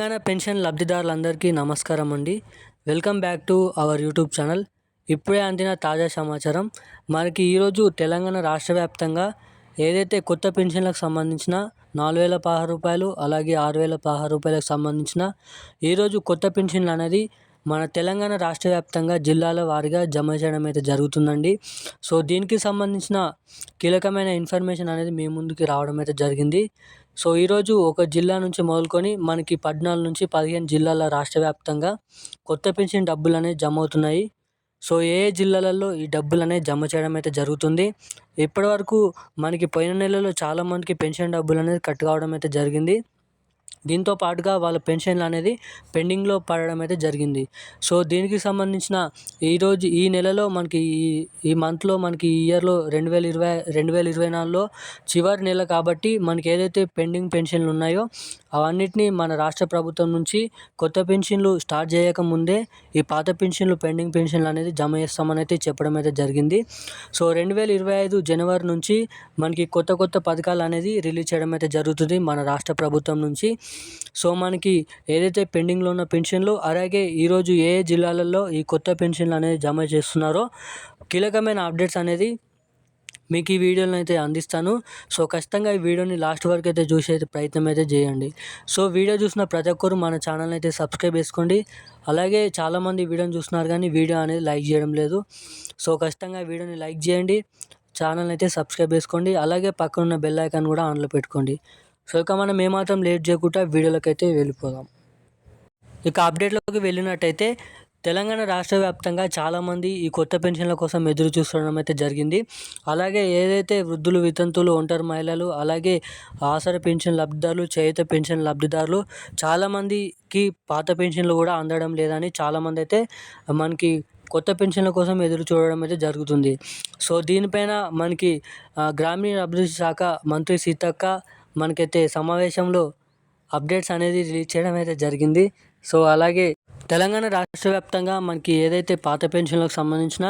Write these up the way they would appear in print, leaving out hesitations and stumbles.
Telangana pension లబ్ధిదారులందరికీ నమస్కారం అండి. Welcome back to our YouTube channel. ఇప్పుడే అందిన తాజా సమాచారం. మనకి ఈరోజు తెలంగాణ రాష్ట్ర వ్యాప్తంగా ఏదైతే కొత్త పెన్షన్లకు సంబంధించిన 4,016 రూపాయలు అలాగే 6,016 రూపాయలకు సంబంధించిన ఈరోజు కొత్త పెన్షన్లు అనేది మన తెలంగాణ రాష్ట్ర వ్యాప్తంగా జిల్లాల వారీగా జమ చేయడం అయితే జరుగుతుందండి. సో దీనికి సంబంధించిన కీలకమైన ఇన్ఫర్మేషన్ అనేది మీ ముందుకి రావడం అయితే జరిగింది. సో ఈరోజు ఒక జిల్లా నుంచి మొదలుకొని మనకి 14 నుంచి 15 జిల్లాల రాష్ట్ర వ్యాప్తంగా కొత్త పెన్షన్ డబ్బులు అనేవి జమ అవుతున్నాయి. సో ఏ జిల్లాలలో ఈ డబ్బులు అనేవి జమ చేయడం అయితే జరుగుతుంది. ఇప్పటివరకు మనకి పోయిన నెలలో చాలామందికి పెన్షన్ డబ్బులు అనేది కట్ కావడం అయితే జరిగింది. దీంతో పాటుగా వాళ్ళ పెన్షన్లు అనేది పెండింగ్లో పడడం అయితే జరిగింది. సో దీనికి సంబంధించిన ఈరోజు ఈ నెలలో మనకి ఈ మంత్లో మనకి ఈ ఇయర్లో 2024లో చివరి నెల కాబట్టి మనకి ఏదైతే పెండింగ్ పెన్షన్లు ఉన్నాయో అవన్నిటిని మన రాష్ట్ర ప్రభుత్వం నుంచి కొత్త పెన్షన్లు స్టార్ట్ చేయకముందే ఈ పాత పెన్షన్లు పెండింగ్ పెన్షన్లు అనేది జమ చేస్తామని అయితే చెప్పడం అయితే జరిగింది. సో 2025 జనవరి నుంచి మనకి కొత్త పథకాలు అనేది రిలీజ్ చేయడం అయితే జరుగుతుంది మన రాష్ట్ర ప్రభుత్వం నుంచి. సో మనకి ఏదైతే పెండింగ్లో ఉన్న పెన్షన్లు అలాగే ఈరోజు ఏ జిల్లాలలో ఈ కొత్త పెన్షన్లు అనేది జమ చేస్తున్నారో కీలకమైన అప్డేట్స్ అనేది మీకు ఈ వీడియోని అయితే అందిస్తాను. సో ఖచ్చితంగా ఈ వీడియోని లాస్ట్ వరకు అయితే చూసే ప్రయత్నం అయితే చేయండి. సో వీడియో చూసిన ప్రతి ఒక్కరు మన ఛానల్ని అయితే సబ్స్క్రైబ్ చేసుకోండి. అలాగే చాలామంది వీడియోని చూస్తున్నారు కానీ వీడియో అనేది లైక్ చేయడం లేదు. సో ఖచ్చితంగా వీడియోని లైక్ చేయండి, ఛానల్ని అయితే సబ్స్క్రైబ్ చేసుకోండి. అలాగే పక్కన ఉన్న బెల్ ఐకాన్ కూడా ఆన్లో పెట్టుకోండి. సో ఇక మనం ఏమాత్రం లేట్ చేయకుండా వీడియోలోకి అయితే వెళ్ళిపోదాం. ఇక అప్డేట్లోకి వెళ్ళినట్టయితే తెలంగాణ రాష్ట్ర వ్యాప్తంగా చాలామంది ఈ కొత్త పెన్షన్ల కోసం ఎదురు చూడడం అయితే జరిగింది. అలాగే ఏదైతే వృద్ధులు, వితంతువులు, ఒంటరి మహిళలు, అలాగే ఆసరా పెన్షన్ లబ్ధిదారులు, చేయూత పెన్షన్ లబ్ధిదారులు చాలామందికి పాత పెన్షన్లు కూడా అందడం లేదని చాలామంది అయితే మనకి కొత్త పెన్షన్ల కోసం ఎదురు చూడడం అయితే జరుగుతుంది. సో దీనిపైన మనకి గ్రామీణ అభివృద్ధి శాఖ మంత్రి సీతక్క మనకైతే సమావేశంలో అప్డేట్స్ అనేది రిలీజ్ చేయడం అయితే జరిగింది. సో అలాగే తెలంగాణ రాష్ట్ర వ్యాప్తంగా మనకి ఏదైతే పాత పెన్షన్లకు సంబంధించిన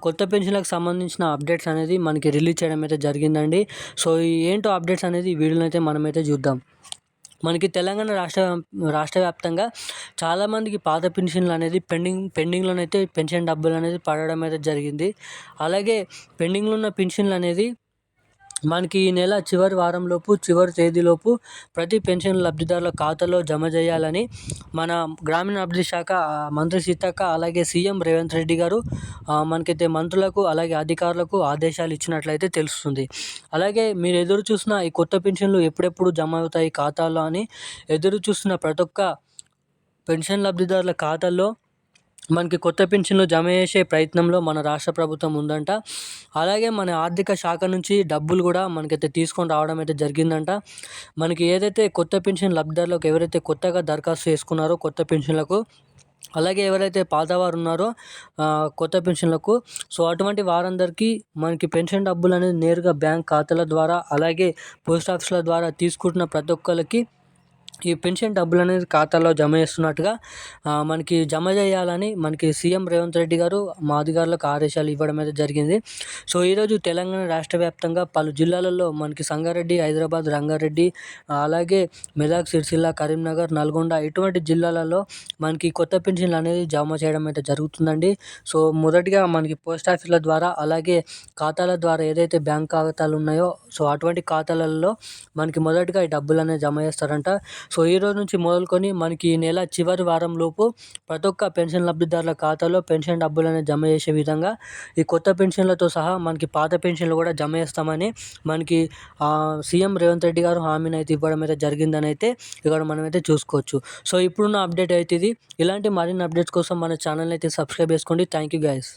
కొత్త పెన్షన్లకు సంబంధించిన అప్డేట్స్ అనేది మనకి రిలీజ్ చేయడం అయితే జరిగిందండి. సో ఏంటో అప్డేట్స్ అనేది ఈ వీడియోలో అయితే మనమైతే చూద్దాం. మనకి తెలంగాణ రాష్ట్ర వ్యాప్తంగా చాలామందికి పాత పెన్షన్లు అనేది పెండింగ్లోనైతే పెన్షన్ డబ్బులు అనేది పడడం అయితే జరిగింది. అలాగే పెండింగ్లో ఉన్న పెన్షన్లు అనేది మనకి ఈ నెల చివరి తేదీలోపు ప్రతి పెన్షన్ లబ్ధిదారుల ఖాతాలో జమ చేయాలని మన గ్రామీణ అభివృద్ధి శాఖ మంత్రి సీతక్క అలాగే సీఎం రేవంత్ రెడ్డి గారు మనకైతే మంత్రులకు అలాగే అధికారులకు ఆదేశాలు ఇచ్చినట్లయితే తెలుస్తుంది. అలాగే మీరు ఎదురు చూసిన ఈ కొత్త పెన్షన్లు ఎప్పుడెప్పుడు జమ అవుతాయి ఖాతాలో అని ఎదురు చూస్తున్న ప్రతి ఒక్క పెన్షన్ లబ్ధిదారుల ఖాతాల్లో మనకి కొత్త పెన్షన్లు జమ చేసే ప్రయత్నంలో మన రాష్ట్ర ప్రభుత్వం ఉందంట. అలాగే మన ఆర్థిక శాఖ నుంచి డబ్బులు కూడా మనకైతే తీసుకొని రావడం అయితే జరిగిందంట. మనకి ఏదైతే కొత్త పెన్షన్ లబ్ధిదారులకు ఎవరైతే కొత్తగా దరఖాస్తు చేసుకున్నారో కొత్త పెన్షన్లకు, అలాగే ఎవరైతే పాతవారు ఉన్నారో కొత్త పెన్షన్లకు, సో అటువంటి వారందరికీ మనకి పెన్షన్ డబ్బులు అనేది నేరుగా బ్యాంక్ ఖాతాల ద్వారా అలాగే పోస్ట్ ఆఫీసుల ద్వారా తీసుకుంటున్న ప్రతి ఒక్కరికి ఈ పెన్షన్ డబ్బులు అనేది ఖాతాలో జమ చేస్తున్నట్టుగా మనకి జమ చేయాలని మనకి సీఎం రేవంత్ రెడ్డి గారు మా అధికారులకు ఆదేశాలు ఇవ్వడం అయితే జరిగింది. సో ఈరోజు తెలంగాణ రాష్ట్ర వ్యాప్తంగా పలు జిల్లాలలో మనకి సంగారెడ్డి, హైదరాబాద్, రంగారెడ్డి, అలాగే మెదక్, సిరిసిల్ల, కరీంనగర్, నల్గొండ ఇటువంటి జిల్లాలలో మనకి కొత్త పెన్షన్లు అనేది జమ చేయడం అయితే జరుగుతుందండి. సో మొదటిగా మనకి పోస్ట్ ఆఫీసుల ద్వారా అలాగే ఖాతాల ద్వారా ఏదైతే బ్యాంక్ ఖాతాలు ఉన్నాయో సో అటువంటి ఖాతాలలో మనకి మొదటిగా ఈ డబ్బులు అనేది జమ చేస్తారంట. సో ఈ రోజు నుంచి మొదలుకొని మనకి ఈ నెల చివరి వారంలోపు ప్రతి ఒక్క పెన్షన్ లబ్ధిదారుల ఖాతాలో పెన్షన్ డబ్బులు అనేది జమ చేసే విధంగా ఈ కొత్త పెన్షన్లతో సహా మనకి పాత పెన్షన్లు కూడా జమ చేస్తామని మనకి సీఎం రేవంత్ రెడ్డి గారు హామీని అయితే ఇవ్వడం అయితే జరిగిందని అయితే ఇక్కడ మనమైతే చూసుకోవచ్చు. సో ఇప్పుడున్న అప్డేట్ అయితే ఇది. ఇలాంటి మరిన్ని అప్డేట్స్ కోసం మన ఛానల్ అయితే సబ్స్క్రైబ్ చేసుకోండి. Thank you guys.